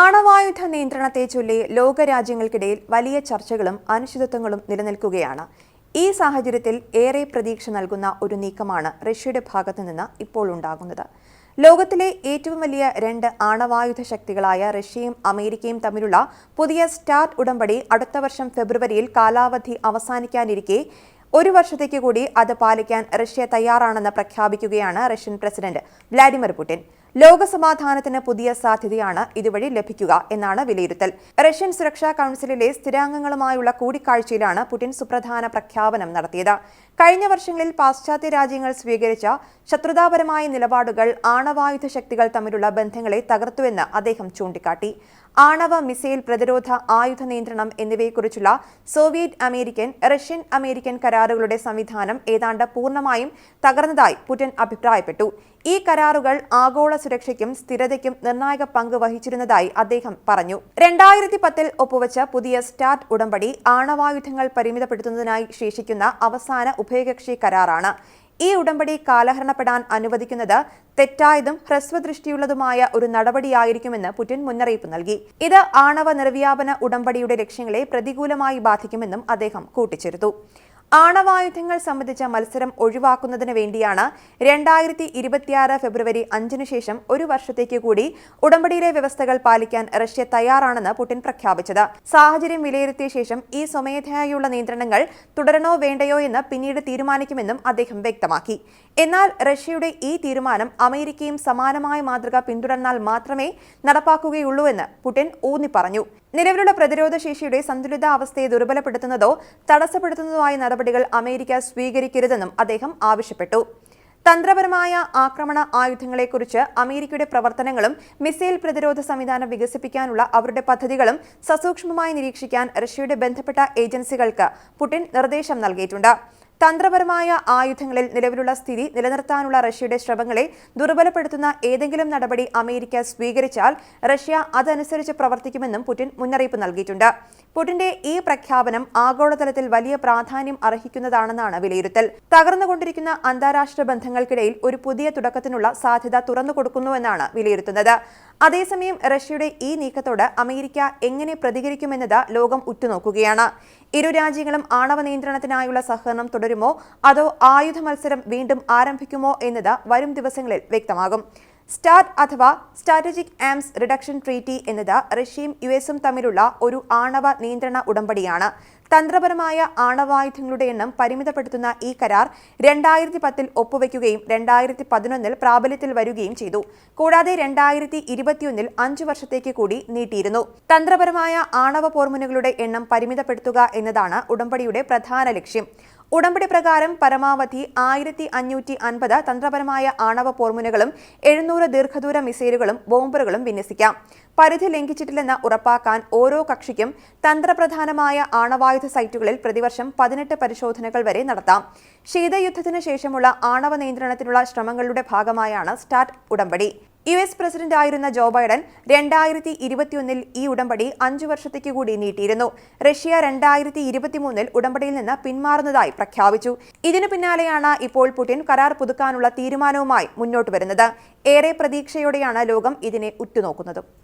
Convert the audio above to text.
ആണവായുധ നിയന്ത്രണത്തെ ചൊല്ലി ലോകരാജ്യങ്ങൾക്കിടയിൽ വലിയ ചർച്ചകളും അനിശ്ചിതത്വങ്ങളും നിലനിൽക്കുകയാണ്. ഈ സാഹചര്യത്തിൽ ഏറെ പ്രതീക്ഷ നൽകുന്ന ഒരു നീക്കമാണ് റഷ്യയുടെ ഭാഗത്തുനിന്ന് ഇപ്പോൾ ഉണ്ടാകുന്നത്. ലോകത്തിലെ ഏറ്റവും വലിയ രണ്ട് ആണവായുധ ശക്തികളായ റഷ്യയും അമേരിക്കയും തമ്മിലുള്ള പുതിയ സ്റ്റാർട്ട് ഉടമ്പടി അടുത്ത വർഷം ഫെബ്രുവരിയിൽ കാലാവധി അവസാനിക്കാനിരിക്കെ ഒരു വർഷത്തേക്ക് കൂടി അത് പാലിക്കാൻ റഷ്യ തയ്യാറാണെന്ന് പ്രഖ്യാപിക്കുകയാണ് റഷ്യൻ പ്രസിഡന്റ് വ്ളാഡിമിർ പുടിൻ. ലോകസമാധാനത്തിന് പുതിയ സാധ്യതയാണ് ഇതുവഴി ലഭിക്കുക എന്നാണ് വിലയിരുത്തൽ. റഷ്യൻ സുരക്ഷാ കൌൺസിലിലെ സ്ഥിരാംഗങ്ങളുമായുള്ള കൂടിക്കാഴ്ചയിലാണ് പുടിൻ സുപ്രധാന പ്രഖ്യാപനം നടത്തിയത്. കഴിഞ്ഞ വർഷങ്ങളിൽ പാശ്ചാത്യ രാജ്യങ്ങൾ സ്വീകരിച്ച ശത്രുതാപരമായ നിലപാടുകൾ ആണവായുധ ശക്തികൾ തമ്മിലുള്ള ബന്ധങ്ങളെ തകർത്തുവെന്ന് അദ്ദേഹം ചൂണ്ടിക്കാട്ടി. ആണവ മിസൈൽ പ്രതിരോധ ആയുധ നിയന്ത്രണം എന്നിവയെക്കുറിച്ചുള്ള സോവിയറ്റ് അമേരിക്കൻ റഷ്യൻ അമേരിക്കൻ കരാറുകളുടെ സംവിധാനം ഏതാണ്ട് പൂർണ്ണമായും തകർന്നതായി പുടിൻ അഭിപ്രായപ്പെട്ടു. ഈ കരാറുകൾ ആഗോള സുരക്ഷയ്ക്കും സ്ഥിരതയ്ക്കും നിർണായക പങ്ക് വഹിച്ചിരുന്നതായി അദ്ദേഹം പറഞ്ഞു. 2010 ഒപ്പുവെച്ച പുതിയ സ്റ്റാർട്ട് ഉടമ്പടി ആണവായുധങ്ങൾ പരിമിതപ്പെടുത്തുന്നതിനായി ശേഷിക്കുന്ന അവസാന ഉഭയകക്ഷി കരാറാണ്. ഈ ഉടമ്പടി കാലഹരണപ്പെടാൻ അനുവദിക്കുന്നത് തെറ്റായതും ഹ്രസ്വദൃഷ്ടിയുള്ളതുമായ ഒരു നടപടിയായിരിക്കുമെന്ന് പുടിൻ മുന്നറിയിപ്പ് നൽകി. ഇത് ആണവ നിർവ്യാപന ഉടമ്പടിയുടെ ലക്ഷ്യങ്ങളെ പ്രതികൂലമായി ബാധിക്കുമെന്നും അദ്ദേഹം കൂട്ടിച്ചേർത്തു. ആണവായുധങ്ങൾ സംബന്ധിച്ച മത്സരം ഒഴിവാക്കുന്നതിന് വേണ്ടിയാണ് 2026 ഫെബ്രുവരി 5 ശേഷം ഒരു വർഷത്തേക്ക് കൂടി ഉടമ്പടിയിലെ വ്യവസ്ഥകൾ പാലിക്കാൻ റഷ്യ തയ്യാറാണെന്ന് പുടിൻ പ്രഖ്യാപിച്ചത്. സാഹചര്യം വിലയിരുത്തിയ ശേഷം ഈ സ്വമേധയായുള്ള നിയന്ത്രണങ്ങൾ തുടരണോ വേണ്ടയോ എന്ന് പിന്നീട് തീരുമാനിക്കുമെന്നും അദ്ദേഹം വ്യക്തമാക്കി. എന്നാൽ റഷ്യയുടെ ഈ തീരുമാനം അമേരിക്കയും സമാനമായ മാതൃക പിന്തുടർന്നാൽ മാത്രമേ നടപ്പാക്കുകയുള്ളൂവെന്ന് പുടിൻ ഊന്നി പറഞ്ഞു. നിലവിലുള്ള പ്രതിരോധ ശേഷിയുടെ സന്തുലിതാവസ്ഥയെ ദുർബലപ്പെടുത്തുന്നതോ തടസ്സപ്പെടുത്തുന്നതോ ആയ നടപടികൾ അമേരിക്ക സ്വീകരിക്കരുതെന്നും അദ്ദേഹം ആവശ്യപ്പെട്ടു. തന്ത്രപരമായ ആക്രമണ ആയുധങ്ങളെക്കുറിച്ച് അമേരിക്കയുടെ പ്രവർത്തനങ്ങളും മിസൈൽ പ്രതിരോധ സംവിധാനം വികസിപ്പിക്കാനുള്ള അവരുടെ പദ്ധതികളും സസൂക്ഷ്മമായി നിരീക്ഷിക്കാൻ റഷ്യയുടെ ബന്ധപ്പെട്ട ഏജൻസികൾക്ക് പുടിൻ നിർദ്ദേശം നൽകിയിട്ടുണ്ട്. തന്ത്രപരമായ ആയുധങ്ങളിൽ നിലവിലുള്ള സ്ഥിതി നിലനിർത്താനുള്ള റഷ്യയുടെ ശ്രമങ്ങളെ ദുർബലപ്പെടുത്തുന്ന ഏതെങ്കിലും നടപടി അമേരിക്ക സ്വീകരിച്ചാൽ റഷ്യ അതനുസരിച്ച് പ്രവർത്തിക്കുമെന്നും പുടിൻ മുന്നറിയിപ്പ് നൽകിയിട്ടുണ്ട്. പുടിന്റെ ഈ പ്രഖ്യാപനം ആഗോളതലത്തിൽ വലിയ പ്രാധാന്യം അർഹിക്കുന്നതാണെന്നാണ് വിലയിരുത്തൽ. തകർന്നുകൊണ്ടിരിക്കുന്ന അന്താരാഷ്ട്ര ബന്ധങ്ങൾക്കിടയിൽ ഒരു പുതിയ തുടക്കത്തിനുള്ള സാധ്യത തുറന്നുകൊടുക്കുന്നുവെന്നാണ് വിലയിരുത്തുന്നത്. അതേസമയം റഷ്യയുടെ ഈ നീക്കത്തോട് അമേരിക്ക എങ്ങനെ പ്രതികരിക്കുമെന്നത് ലോകം ഉറ്റുനോക്കുകയാണ്. ഇരു രാജ്യങ്ങളും ആണവ നിയന്ത്രണത്തിനായുള്ള സഹകരണം തുടരുമോ അതോ ആയുധ മത്സരം വീണ്ടും ആരംഭിക്കുമോ എന്നത് വരും ദിവസങ്ങളിൽ വ്യക്തമാകും. സ്റ്റാർട്ട് അഥവാ സ്ട്രാറ്റജിക് ആംസ് റിഡക്ഷൻ ട്രീറ്റി എന്നത് റഷ്യയും യുഎസും തമ്മിലുള്ള ഒരു ആണവ നിയന്ത്രണ ഉടമ്പടിയാണ്. തന്ത്രപരമായ ആണവായുധങ്ങളുടെ എണ്ണം പരിമിതപ്പെടുത്തുന്ന ഈ കരാർ 2010 ഒപ്പുവെക്കുകയും 2011 പ്രാബല്യത്തിൽ വരികയും ചെയ്തു. കൂടാതെ 2021 5 വർഷത്തേക്ക് കൂടി നീട്ടിയിരുന്നു. തന്ത്രപരമായ ആണവ പോർമുനകളുടെ എണ്ണം പരിമിതപ്പെടുത്തുക എന്നതാണ് ഉടമ്പടിയുടെ പ്രധാന ലക്ഷ്യം. ഉടമ്പടി പ്രകാരം പരമാവധി 1550 തന്ത്രപരമായ ആണവ പോർമുനകളും 700 ദീർഘദൂര മിസൈലുകളും ബോംബറുകളും വിന്യസിക്കാം. പരിധി ലംഘിച്ചിട്ടില്ലെന്ന് ഉറപ്പാക്കാൻ ഓരോ കക്ഷിക്കും തന്ത്രപ്രധാനമായ ആണവായുധ സൈറ്റുകളിൽ പ്രതിവർഷം 18 പരിശോധനകൾ വരെ നടത്താം. ശീതയുദ്ധത്തിന് ശേഷമുള്ള ആണവ നിയന്ത്രണത്തിനുള്ള ശ്രമങ്ങളുടെ ഭാഗമായാണ് സ്റ്റാർട്ട് ഉടമ്പടി. യുഎസ് പ്രസിഡന്റായിരുന്ന ജോ ബൈഡൻ 2021 ഈ ഉടമ്പടി 5 വർഷത്തേക്ക് കൂടി നീട്ടിയിരുന്നു. റഷ്യ 2023 ഉടമ്പടിയിൽ നിന്ന് പിന്മാറുന്നതായി പ്രഖ്യാപിച്ചു. ഇതിനു പിന്നാലെയാണ് ഇപ്പോൾ പുടിൻ കരാർ പുതുക്കാനുള്ള തീരുമാനവുമായി മുന്നോട്ട് വരുന്നത്. ഏറെ പ്രതീക്ഷയോടെയാണ് ലോകം ഇതിനെ ഉറ്റുനോക്കുന്നത്.